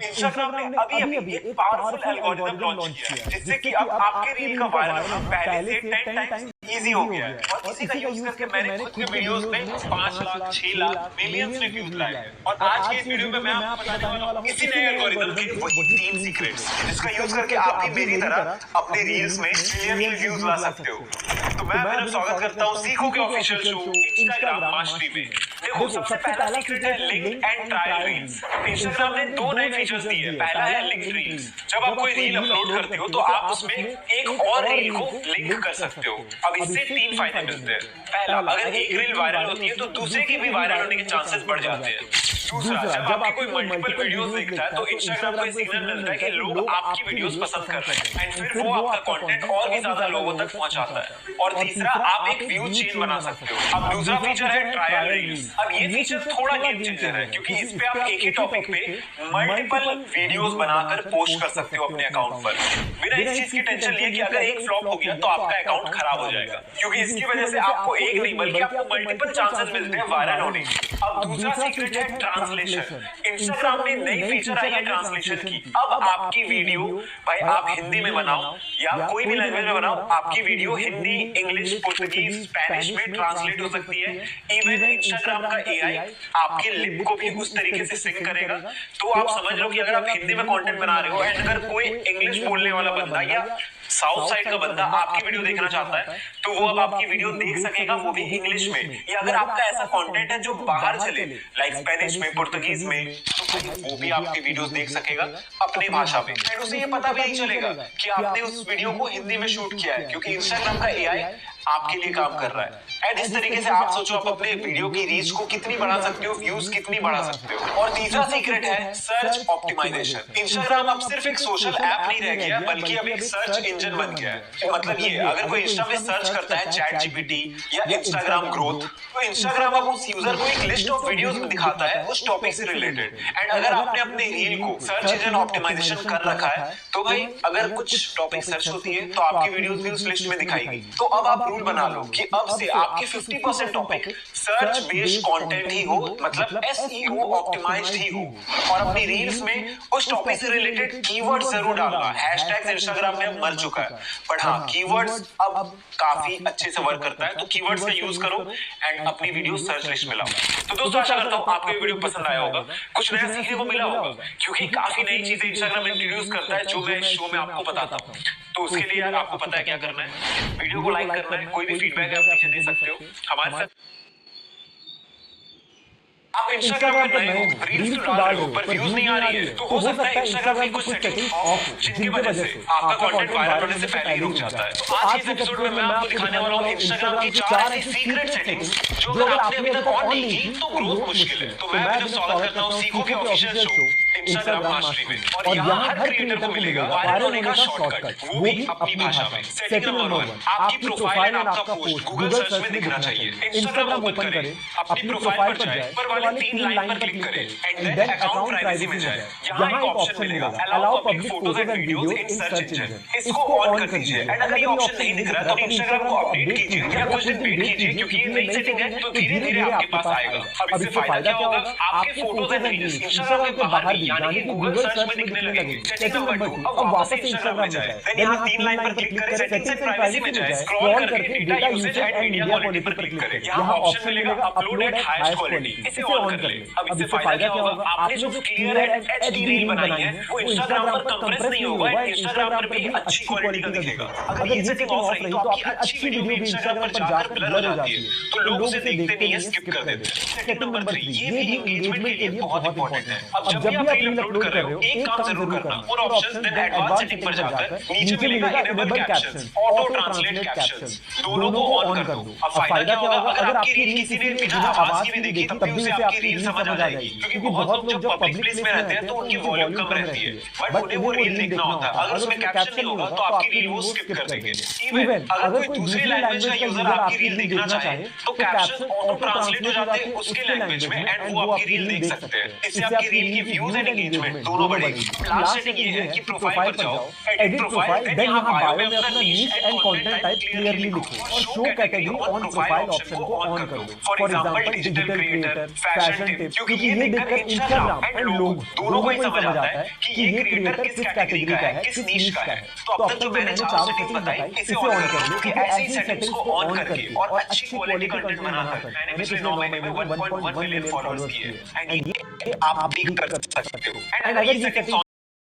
Instagram ने अभी अभी एक पावरफुल एल्गोरिदम लॉन्च किया है जिससे कि अब आपके रील का वायरल होना पहले से 10 टाइम्स इजी हो गया है। और इसी का यूज करके मैंने खुद के वीडियोस में 5 लाख 6 लाख मिलियंस में व्यूज लाए हैं। और आज के इस वीडियो में मैं आपको बताने वाला हूं इसी नए एल्गोरिदम के वही 3 सीक्रेट्स जिसका यूज करके आप भी मेरी तरह अपने रील्स में मिलियन व्यूज ला सकते हो। तो मैं मेरा स्वागत करता हूं सीखो के ऑफिशियल शो इंस्टाग्राम मास्टरी में। देखो, सबसे पहला सीक्रेट है link and trial reels. Instagram ने 2 नए फीचर्स दिए हैं। पहला है लिंक रील्स। जब आप कोई रील अपलोड करते हो तो आप उसमें एक और रील को लिंक कर सकते हो। अब इससे 3 फायदे मिलते हैं। पहला, अगर एक रील वायरल होती है तो दूसरे की भी वायरल होने के चांसेस बढ़ जाते हैं। दूसरा, जब आपकी कोई मल्टीपल वीडियोस देखता है तो इंस्टाग्राम को सिग्नल मिलता है कि लोग आपकी वीडियोस पसंद कर रहे हैं एंड फिर वो आपका कंटेंट और भी ज्यादा लोगों तक पहुंचाता है। और तीसरा, आप एक व्यूज चेन बना सकते हो। अब दूसरा फीचर है ट्रायल रील्स। अब ये फीचर थोड़ा गेम चेंजर है क्योंकि इस पे आप एक ही टॉपिक पे मल्टीपल वीडियोस बनाकर पोस्ट कर सकते हो अपने अकाउंट पर बिना इस चीज की टेंशन लिए कि अगर एक फ्लॉप हो गया तो आपका अकाउंट खराब हो जाएगा, क्योंकि इसकी वजह से आपको एक नहीं बल्कि आपको मल्टीपल चांसेस मिलते हैं वायरल होने के। अब दूसरा सीक्रेट है ट्रांसलेशन। इंस्टाग्राम ने नई फीचर आई है ट्रांसलेशन की। अब आपकी वीडियो भाई आप हिंदी में बनाओ या कोई भी लैंग्वेज में बनाओ, आपकी video Hindi, English, Portuguese, Spanish में ट्रांसलेट हो सकती है। इवन इंस्टाग्राम का एआई आपके लिप को भी उस तरीके से सिंक करेगा। तो आप समझ लो कि अगर आप हिंदी में कंटेंट बना रहे हो एंड अगर कोई इंग्लिश बोलने वाला बंदा या साउथ साइड का बंदा आपकी वीडियो देखना चाहता है तो वो अब आपकी वीडियो देख सकेगा, वो भी इंग्लिश में। या अगर आपका ऐसा कंटेंट है जो बाहर चले लाइक स्पेनिश में, पुर्तगीज में, तो वो भी आपकी वीडियोस देख सकेगा अपनी भाषा में एंड उसे ये पता भी नहीं चलेगा कि आपने उस वीडियो को हिंदी में शूट किया है, क्योंकि इंस्टाग्राम का एआई आपके लिए काम कर रहा है। एंड इस तरीके से आप सोचो आप अपने वीडियो की रीच को कितनी बढ़ा सकते हो, व्यूज कितनी बढ़ा सकते हो। और तीसरा सीक्रेट है सर्च ऑप्टिमाइजेशन। इंस्टाग्राम अब सिर्फ एक सोशल ऐप नहीं रह गया बल्कि अब एक सर्च इंजन बन गया है। मतलब ये, अगर कोई इंस्टा में सर्च करता है चैट जीपीटी या इंस्टाग्राम ग्रोथ, तो इंस्टाग्राम अब उस यूजर को एक लिस्ट ऑफ वीडियोस में दिखाता है उस टॉपिक से रिलेटेड। एंड अगर आपने अपने रील को सर्च इंजन ऑप्टिमाइजेशन कर रखा है तो भाई अगर कुछ टॉपिक सर्च होती है तो आपकी वीडियोस भी उस लिस्ट में दिखाएगी। तो अब आप रूल बना लो कि अब से आपके 50% टॉपिक सर्च बेस्ड कंटेंट ही हो, मतलब एसईओ ऑप्टिमाइज्ड ही हो। और अपनी रील्स में उस टॉपिक से रिलेटेड कीवर्ड जरूर डालना। हैशटैग्स इंस्टाग्राम में मर चुका है, बट हाँ कीवर्ड्स अब काफी अच्छे से वर्क करता है। तो कीवर्ड्स का यूज करो एंड अपनी वीडियो सर्च लिस्ट में लाओ। तो दोस्तों आशा करता हूँ आपको ये वीडियो पसंद आया होगा, कुछ नया सीखने को मिला होगा, क्योंकि काफी नई चीजें इंस्टाग्राम इंट्रोड्यूस करता है जो मैं इस शो में आपको बताता हूँ। तो उसके लिए यार आपको पता है क्या करना है, वीडियो को लाइक करना है, कोई भी फीडबैक है आप नीचे दे सकते हो हमारे साथ। आप इंस्टाग्राम पर नए हो, रील्स तो डाल रहे हो पर व्यूज नहीं आ रही है, तो हो सकता है इंस्टाग्राम की कुछ सेटिंग ऑफ जिनकी वजह से आपका कंटेंट वायरल होने से पहले ही रुक जाता है। तो आज के इस एपिसोड में मैं आपको दिखाने वाला हूं इंस्टाग्राम की 4 ऐसी सीक्रेट सेटिंग्स जो अगर आपने अभी तक ऑन नहीं की तो ग्रोथ मुश्किल है। तो मैं आपका स्वागत करता हूं सीखो के ऑफिशियल शो इंस्टाग्राम मास्टरी में। और यहां हर क्रिएटर को मिलेगा वायरल होने का शॉर्टकट, वो भी अपनी भाषा में। सेटिंग नंबर 1, आपकी प्रोफाइल एंड आपका पोस्ट गूगल सर्च में दिखना चाहिए। इंस्टाग्राम ओपन करें, अपनी प्रोफाइल पर जाए, ऊपर वाले 3 लाइन पर क्लिक करें एंड देन अकाउंट प्राइवेसी में जाए। यहां एक ऑप्शन मिलेगा allow public photos and videos in search engine. इसको ऑन कर दीजिए एंड अगर ये ऑप्शन नहीं दिख रहा है तो इंस्टाग्राम को अपडेट कीजिए या कुछ दिन वेट कीजिए, क्योंकि ये नई सेटिंग है तो धीरे-धीरे आपके पास आएगा। अब इससे फायदा क्या होगा, आपके फोटोज एंड रील्स इंस्टाग्राम के बाहर भी यानी कि गूगल सर्च में दिखने लगेंगे। सेटिंग नंबर 2, अब वापस से इंस्टाग्राम में जाए, देन यहां 3 लाइन पर क्लिक करें, सेटिंग्स एंड प्राइवेसी में जाए, स्क्रॉल करके data usage and media quality पर क्लिक करें। यहां ऑप्शन मिलेगा अपलोड एट हाईएस्ट क्वालिटी, इसे ऑन कर ले। अब इससे फायदा क्या होगा, आपने जो क्लियर एंड एचडी रील बनाई है वो इंस्टाग्राम पर कंप्रेस नहीं होगा, इंस्टाग्राम पर भी अच्छी क्वालिटी का दिखेगा। अगर ये सेटिंग ऑफ रही तो आपकी अच्छी वीडियो भी इंस्टाग्राम पर जाकर ब्लर हो जाती है, तो लोग उसे देखते नहीं है, स्किप कर देते हैं। सेटिंग नंबर 3, ये भी एंगेजमेंट के लिए बहुत इंपॉर्टेंट है। अब जब भी आप रील अपलोड कर रहे हो एक काम जरूर करना, और ऑप्शंस देन एडवांस सेटिंग पर जाकर नीचे मिलेगा enable captions, auto translate captions, दोनों को ऑन कर दो। अब फायदा क्या होगा, अगर आपकी रील किसी ने बिना आवाज के भी देखी तब भी उसे आपकी रील समझ आ जाएगी, क्योंकि बहुत लोग जब पब्लिक प्लेस में रहते हैं तो उनकी वॉल्यूम कम रहती है, बट उन्हें वो रील देखना होता है। अगर उसमें कैप्शन नहीं होगा तो आपकी रील वो स्किप कर देंगे। इवन अगर कोई दूसरी लैंग्वेज का यूजर आपकी रील देखना चाहे तो कैप्शन ऑटो ट्रांसलेट हो जाते हैं उसके लैंग्वेज में एंड वो आपकी रील देख सकते हैं। इससे आपकी रील की व्यूज एंड एंगेजमेंट दोनों बढ़ेगी। लास्ट सेटिंग ये है कि प्रोफाइल पर जाओ, एडिट प्रोफाइल, देन यहाँ बायो में अपना niche and content type clearly लिखो और show category on profile option को ऑन कर दो। For example digital creator, fashion tip, क्योंकि ये देखकर इंस्टाग्राम एंड लोग दोनों को ही समझ आता है कि ये क्रिएटर किस कैटेगरी का है, किस नीश का है। तो अब तक जो मैंने चारों सेटिंग्स बताई इसे ऑन कर लो, क्योंकि ऐसी सेटिंग्स को ऑन करके और अच्छी क्वालिटी कंटेंट बनाकर मैंने पिछले 9 महीने में 1.1 मिलियन फॉलोअर्स किए एंड ये आप भी कर सकते हो। एंड अगर ये सेटिंग्स